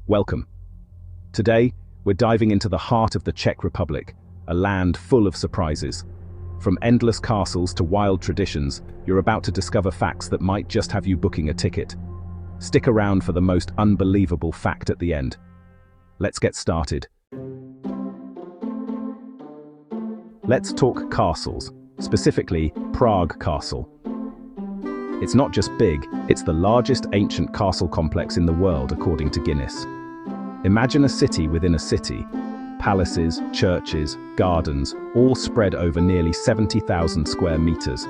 Welcome. Today, we're diving into the heart of the Czech Republic, a land full of surprises. From endless castles to wild traditions, you're about to discover facts that might just have you booking a ticket. Stick around for the most unbelievable fact at the end. Let's get started. Let's talk castles, specifically Prague Castle. It's not just big, it's the largest ancient castle complex in the world according to Guinness. Imagine a city within a city. Palaces, churches, gardens, all spread over nearly 70,000 square meters.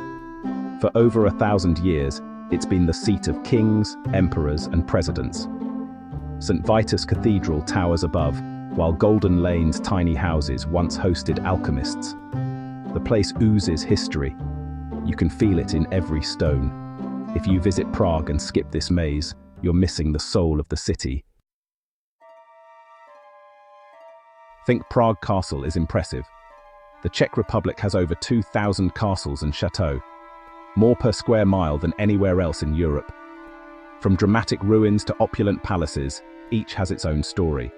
For over 1,000 years, it's been the seat of kings, emperors, and presidents. St. Vitus Cathedral towers above, while Golden Lane's tiny houses once hosted alchemists. The place oozes history. You can feel it in every stone. If you visit Prague and skip this maze, you're missing the soul of the city. Think Prague Castle is impressive. The Czech Republic has over 2,000 castles and chateaux, more per square mile than anywhere else in Europe. From dramatic ruins to opulent palaces, each has its own story.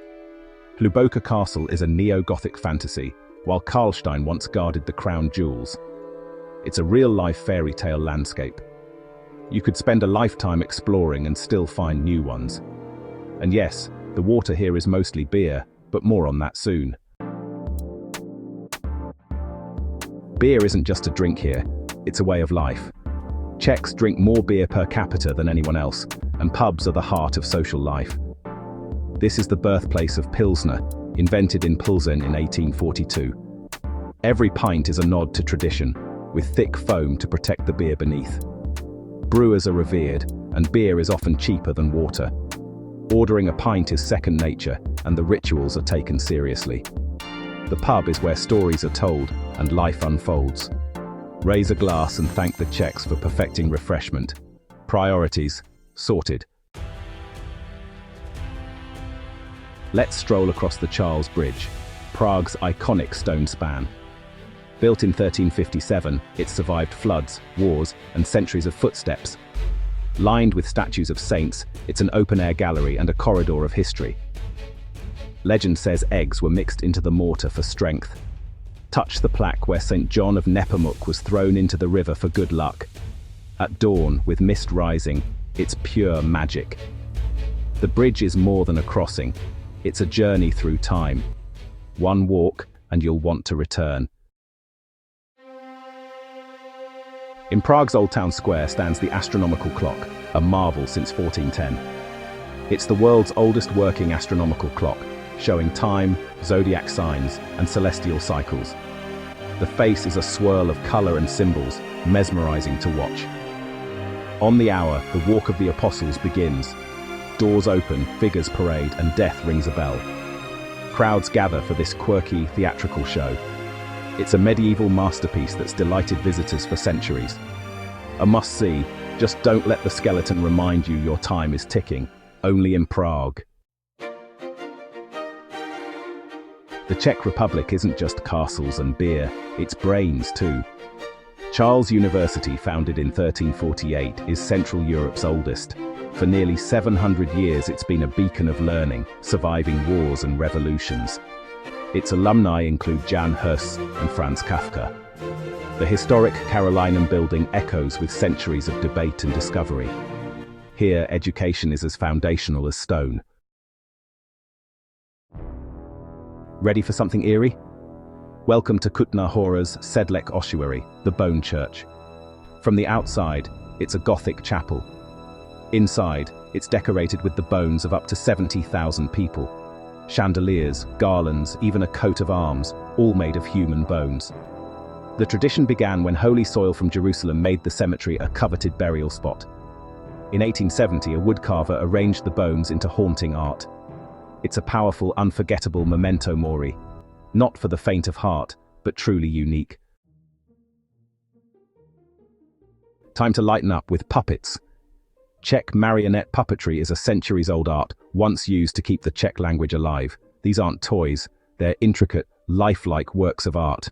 Hluboká Castle is a neo-Gothic fantasy, while Karlstein once guarded the crown jewels. It's a real-life fairy tale landscape. You could spend a lifetime exploring and still find new ones. And yes, the water here is mostly beer, but more on that soon. Beer isn't just a drink here, it's a way of life. Czechs drink more beer per capita than anyone else, and pubs are the heart of social life. This is the birthplace of Pilsner, invented in Plzeň in 1842. Every pint is a nod to tradition, with thick foam to protect the beer beneath. Brewers are revered, and beer is often cheaper than water. Ordering a pint is second nature, and the rituals are taken seriously. The pub is where stories are told and life unfolds. Raise a glass and thank the Czechs for perfecting refreshment. Priorities sorted. Let's stroll across the Charles Bridge, Prague's iconic stone span. Built in 1357, it survived floods, wars, and centuries of footsteps. Lined with statues of saints, it's an open-air gallery and a corridor of history. Legend says eggs were mixed into the mortar for strength. Touch the plaque where St. John of Nepomuk was thrown into the river for good luck. At dawn, with mist rising, it's pure magic. The bridge is more than a crossing. It's a journey through time. One walk, and you'll want to return. In Prague's Old Town Square stands the astronomical clock, a marvel since 1410. It's the world's oldest working astronomical clock, showing time, zodiac signs, and celestial cycles. The face is a swirl of color and symbols, mesmerizing to watch. On the hour, the Walk of the Apostles begins. Doors open, figures parade, and death rings a bell. Crowds gather for this quirky, theatrical show. It's a medieval masterpiece that's delighted visitors for centuries. A must-see, just don't let the skeleton remind you your time is ticking, only in Prague. The Czech Republic isn't just castles and beer, it's brains too. Charles University, founded in 1348, is Central Europe's oldest. For nearly 700 years it's been a beacon of learning, surviving wars and revolutions. Its alumni include Jan Hus and Franz Kafka. The historic Carolinum building echoes with centuries of debate and discovery. Here, education is as foundational as stone. Ready for something eerie? Welcome to Kutná Hora's Sedlec Ossuary, the Bone Church. From the outside, it's a Gothic chapel. Inside, it's decorated with the bones of up to 70,000 people. Chandeliers, garlands, even a coat of arms, all made of human bones. The tradition began when holy soil from Jerusalem made the cemetery a coveted burial spot. In 1870, a woodcarver arranged the bones into haunting art. It's a powerful, unforgettable memento mori, not for the faint of heart, but truly unique. Time to lighten up with puppets. Czech marionette puppetry is a centuries-old art, once used to keep the Czech language alive. These aren't toys, they're intricate, lifelike works of art.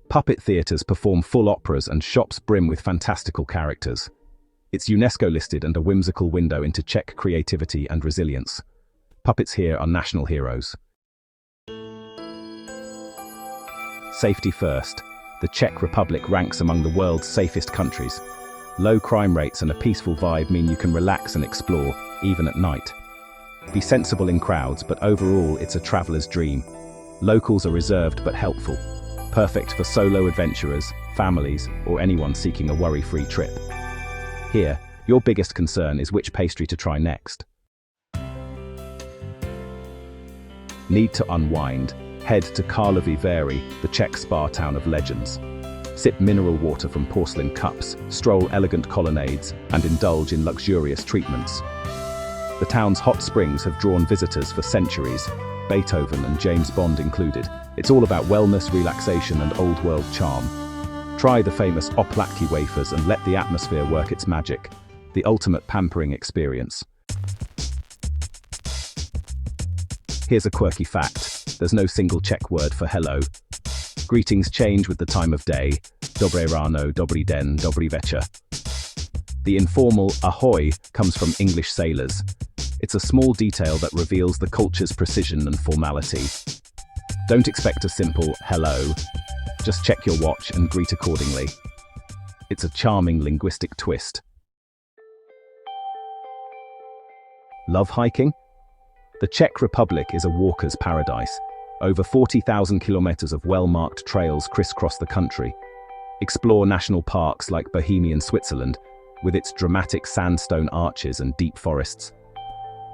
Puppet theatres perform full operas and shops brim with fantastical characters. It's UNESCO listed and a whimsical window into Czech creativity and resilience. Puppets here are national heroes. Safety first. The Czech Republic ranks among the world's safest countries. Low crime rates and a peaceful vibe mean you can relax and explore, even at night. Be sensible in crowds, but overall it's a traveler's dream. Locals are reserved but helpful. Perfect for solo adventurers, families, or anyone seeking a worry-free trip. Here, your biggest concern is which pastry to try next. Need to unwind? Head to Karlovy Vary, the Czech spa town of legends. Sip mineral water from porcelain cups, stroll elegant colonnades, and indulge in luxurious treatments. The town's hot springs have drawn visitors for centuries, Beethoven and James Bond included. It's all about wellness, relaxation, and old-world charm. Try the famous oplátky wafers and let the atmosphere work its magic. The ultimate pampering experience. Here's a quirky fact. There's no single Czech word for hello. Greetings change with the time of day. Dobré ráno, dobrý den, dobrý večer. The informal ahoy comes from English sailors. It's a small detail that reveals the culture's precision and formality. Don't expect a simple hello. Just check your watch and greet accordingly. It's a charming linguistic twist. Love hiking? The Czech Republic is a walker's paradise. Over 40,000 kilometers of well-marked trails crisscross the country. Explore national parks like Bohemian Switzerland, with its dramatic sandstone arches and deep forests.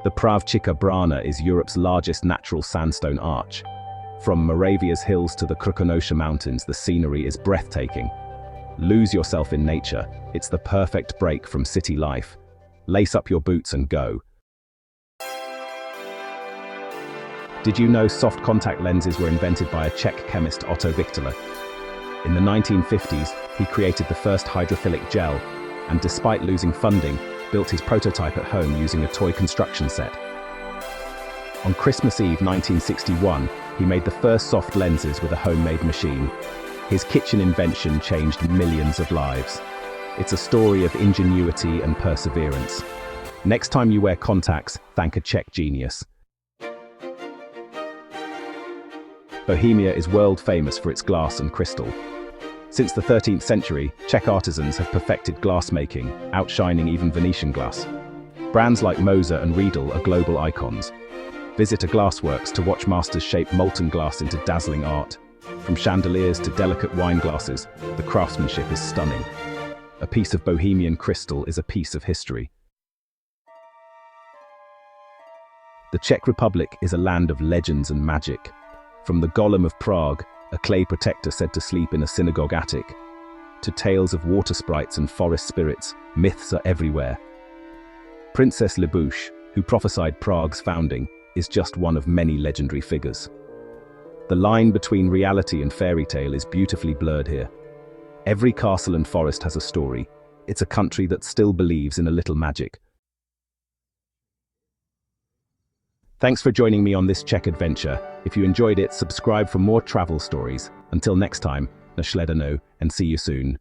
The Pravčica Brana is Europe's largest natural sandstone arch. From Moravia's hills to the Krkonoše Mountains, the scenery is breathtaking. Lose yourself in nature. It's the perfect break from city life. Lace up your boots and go. Did you know soft contact lenses were invented by a Czech chemist, Otto Victola? In the 1950s, he created the first hydrophilic gel, and despite losing funding, built his prototype at home using a toy construction set. On Christmas Eve 1961, he made the first soft lenses with a homemade machine. His kitchen invention changed millions of lives. It's a story of ingenuity and perseverance. Next time you wear contacts, thank a Czech genius. Bohemia is world famous for its glass and crystal. Since the 13th century, Czech artisans have perfected glassmaking, outshining even Venetian glass. Brands like Moser and Riedel are global icons. Visit a glassworks to watch masters shape molten glass into dazzling art. From chandeliers to delicate wine glasses, the craftsmanship is stunning. A piece of Bohemian crystal is a piece of history. The Czech Republic is a land of legends and magic. From the Golem of Prague, a clay protector said to sleep in a synagogue attic, to tales of water sprites and forest spirits, myths are everywhere. Princess Libuš, who prophesied Prague's founding, is just one of many legendary figures. The line between reality and fairy tale is beautifully blurred here. Every castle and forest has a story. It's a country that still believes in a little magic. Thanks for joining me on this Czech adventure. If you enjoyed it, subscribe for more travel stories. Until next time, na shledanou, and see you soon.